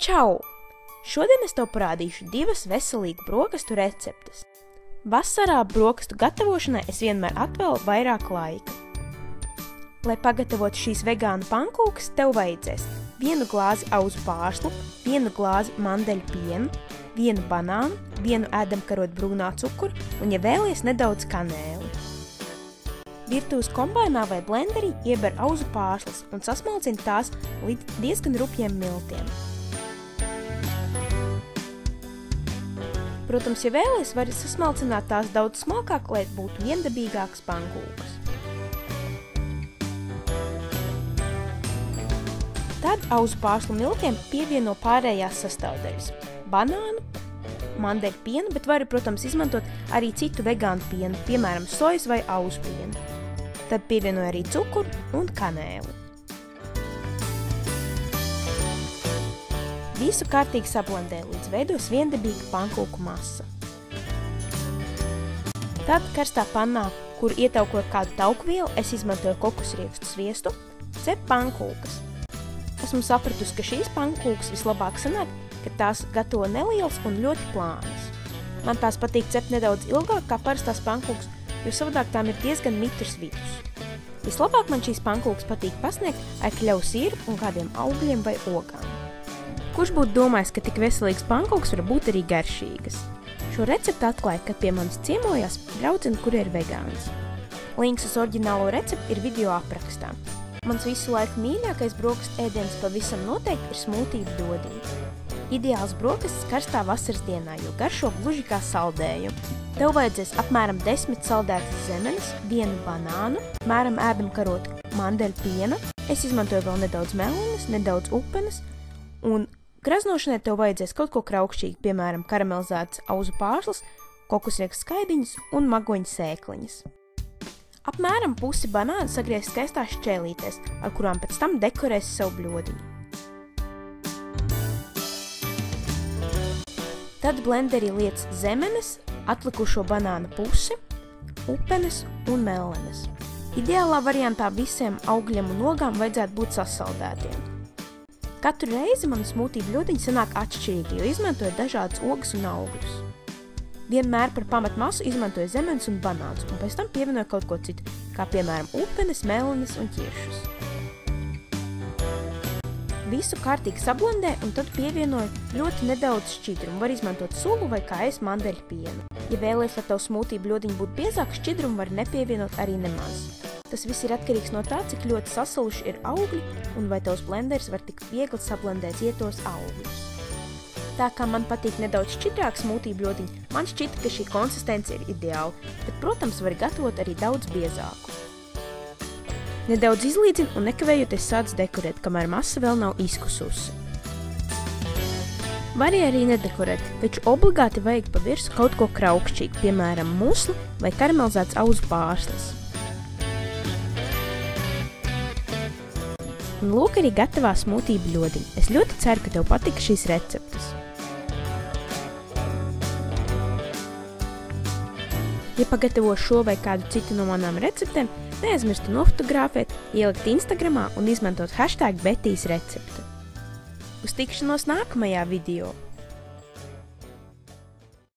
Čau! Šodien es tev parādīšu divas veselīgu brokastu receptes. Vasarā brokastu gatavošanai es vienmēr atvēlu vairāk laika. Lai pagatavotu šīs vegānu pankūkas, tev vajadzēs 1 glāzi auzu pārslu, 1 glāzi mandeļu pienu, 1 banānu, 1 ēdamkarotu brūnā cukuru un, ja vēlies, nedaudz kanēli. Virtuves kombainā vai blenderī ieber auzu pārslas un sasmalcina tās līdz diezgan rupjiem miltiem. Protams, ja vēlies, vari sasmalcināt tās daudz smalkāk, lai būtu viendabīgākas pankūkas. Tad auzu pārslu miltiem pievieno pārējās sastāvdaļas – banānu, mandeļu pienu, bet vari, protams, izmantot arī citu vegānu pienu, piemēram, sojas vai auzu pienu. Tad pievieno arī cukuru un kanēli. Visu kārtīgi sablendē, līdz veidos viendabīga pankūku masa. Tad karstā pannā, kur ietaukot kādu taukvielu, es izmantoju kokosriekstu sviestu, cep pankūkas. Esmu sapratusi, ka šīs pankūkas vislabāk sanāk, kad tās gatavo nelielas un ļoti plānas. Man tās patīk cept nedaudz ilgāk kā parastās pankūkas, jo savādāk tām ir diezgan mitrs vidus. Vislabāk man šīs pankūkas patīk pasniegt ar kļavu sīru un kādiem augļiem vai ogām. Kurš būtu domājis, ka tik veselīgas pankūkas var būt arī garšīgas? Šo receptu atklāja, kad pie manis ciemojās draudzene, kur ir vegāns. Links uz oriģinālo recepti ir video aprakstā. Mans visu laiku mīļākais brokastu ēdiens pavisam noteikti ir smūtiju bļodiņi. Ideāls brokastis karstā vasaras dienā, jo garšo gluži kā saldējumu. Tev vajadzēs apmēram 10 saldētas zemenes, 1 banānu, mēram ēdamkarotu mandeļu piena, es izmantoju vēl nedaudz melenes, nedaudz upenes, un graznošanai tev vajadzēs kaut ko kraukšķīgi, piemēram, karamelizētas auzu pārslas, kokosriekstu skaidiņas un magoņu sēkliņas. Apmēram pusi banānu sagriez skaistās šķēlītēs, ar kurām pēc tam dekorēs savu bļodiņu. Tad blenderī liec zemenes, atlikušo banāna pusi, upenes un melenes. Ideālā variantā visiem augļiem un ogām vajadzētu būt sasaldētiem. Katru reizi manu smūtiju bļodiņu sanāk atšķirīgi, jo izmantoju dažādas ogas un augļus. Vienmēr par pamatmasu izmantoju zemenes un banānus, un pēc tam pievienoju kaut ko citu, kā piemēram upenes, melenes un ķiršus. Visu kārtīgi sablendē un tad pievienoju ļoti nedaudz šķidrumu. Var izmantot sulu vai kā es mandeļu pienu. Ja vēlies, lai tavu smūtiju bļodiņu būtu biezāk, šķidrumu var nepievienot arī nemaz. Tas viss ir atkarīgs no tā, cik ļoti sasaluši ir augļi un vai tavs blenders var tik viegli sablendēt ietos augļus. Tā kā man patīk nedaudz šķidrāk smūtiju bļodiņu, man šķita, ka šī konsistence ir ideāla, bet, protams, var gatavot arī daudz biezāku. Nedaudz izlīdzinu un nekavējoties sāc dekorēt, kamēr masa vēl nav izkususi. Vari arī nedekorēt, taču obligāti vajag pa virsu kaut ko kraukšķīgu, piemēram, musli vai karamelizēts auzu pārslas. Un lūk arī gatavā smūtiju bļodiņa. Es ļoti ceru, ka tev patika šīs receptes. Ja pagatavo šo vai kādu citu no manām receptēm, neaizmirsti nofotografēt, ielikt Instagramā un izmantot #BetijsRecepte. Uz tikšanos nākamajā video!